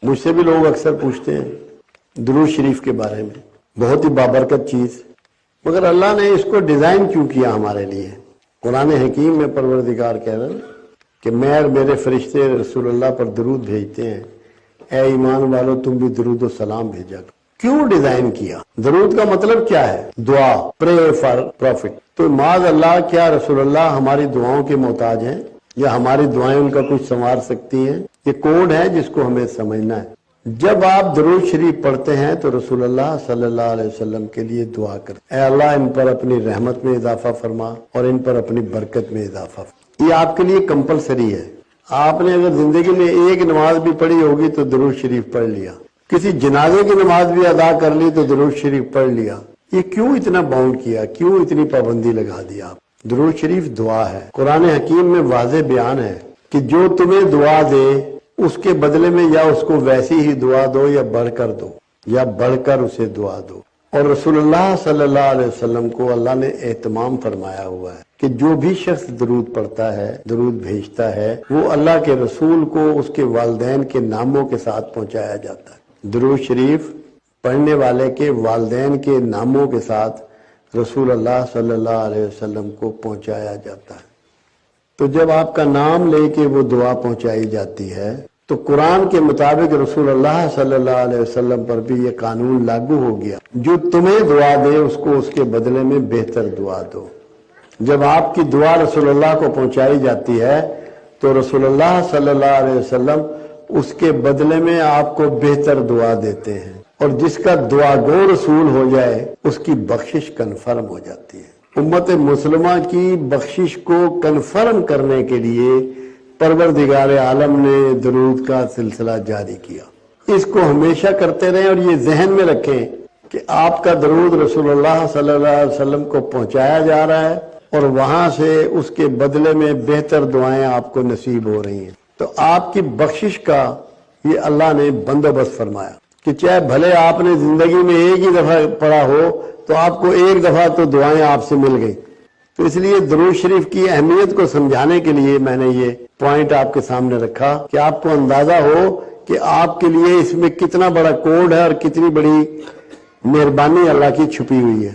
مجھ سے بھی لوگ اکثر پوچھتے ہیں درود شریف کے بارے میں، بہت ہی بابرکت چیز، مگر اللہ نے اس کو ڈیزائن کیوں کیا ہمارے لیے؟ قرآن حکیم میں پروردگار کہہ رہا ہے کہ میں اور میرے فرشتے رسول اللہ پر درود بھیجتے ہیں، اے ایمان والو تم بھی درود و سلام بھیجا کرو۔ کیوں ڈیزائن کیا؟ درود کا مطلب کیا ہے؟ دعا، پرے فار پروفٹ۔ تو معاذ اللہ، کیا رسول اللہ ہماری دعاؤں کے محتاج ہیں یا ہماری دعائیں ان کا کچھ سنوار سکتی ہیں؟ یہ کوڈ ہے جس کو ہمیں سمجھنا ہے۔ جب آپ درود شریف پڑھتے ہیں تو رسول اللہ صلی اللہ علیہ وسلم کے لیے دعا کرتے، اے اللہ ان پر اپنی رحمت میں اضافہ فرما اور ان پر اپنی برکت میں اضافہ فرما۔ یہ آپ کے لیے کمپلسری ہے۔ آپ نے اگر زندگی میں ایک نماز بھی پڑھی ہوگی تو درود شریف پڑھ لیا، کسی جنازے کی نماز بھی ادا کر لی تو درود شریف پڑھ لیا۔ یہ کیوں اتنا باؤنڈ کیا؟ کیوں اتنی پابندی لگا دی آپ؟ درود شریف دعا ہے۔ قرآن حکیم میں واضح بیان ہے کہ جو تمہیں دعا دے اس کے بدلے میں یا اس کو ویسی ہی دعا دو یا بڑھ کر دو، یا بڑھ کر اسے دعا دو۔ اور رسول اللہ صلی اللہ علیہ وسلم کو اللہ نے اہتمام فرمایا ہوا ہے کہ جو بھی شخص درود پڑھتا ہے، درود بھیجتا ہے، وہ اللہ کے رسول کو اس کے والدین کے ناموں کے ساتھ پہنچایا جاتا ہے۔ درود شریف پڑھنے والے کے والدین کے ناموں کے ساتھ رسول اللہ صلی اللہ علیہ وسلم کو پہنچایا جاتا ہے۔ تو جب آپ کا نام لے کے وہ دعا پہنچائی جاتی ہے تو قرآن کے مطابق رسول اللہ صلی اللہ علیہ وسلم پر بھی یہ قانون لاگو ہو گیا، جو تمہیں دعا دے اس کو اس کے بدلے میں بہتر دعا دو۔ جب آپ کی دعا رسول اللہ کو پہنچائی جاتی ہے تو رسول اللہ صلی اللہ علیہ وسلم اس کے بدلے میں آپ کو بہتر دعا دیتے ہیں، اور جس کا دعا گو رسول ہو جائے اس کی بخشش کنفرم ہو جاتی ہے۔ امت مسلمہ کی بخشش کو کنفرم کرنے کے لیے پروردگار عالم نے درود کا سلسلہ جاری کیا۔ اس کو ہمیشہ کرتے رہیں اور یہ ذہن میں رکھیں کہ آپ کا درود رسول اللہ صلی اللہ علیہ وسلم کو پہنچایا جا رہا ہے اور وہاں سے اس کے بدلے میں بہتر دعائیں آپ کو نصیب ہو رہی ہیں۔ تو آپ کی بخشش کا یہ اللہ نے بندوبست فرمایا کہ چاہے بھلے آپ نے زندگی میں ایک ہی دفعہ پڑھا ہو تو آپ کو ایک دفعہ تو دعائیں آپ سے مل گئی۔ تو اس لیے درود شریف کی اہمیت کو سمجھانے کے لیے میں نے یہ پوائنٹ آپ کے سامنے رکھا کہ آپ کو اندازہ ہو کہ آپ کے لیے اس میں کتنا بڑا کوڈ ہے اور کتنی بڑی مہربانی اللہ کی چھپی ہوئی ہے۔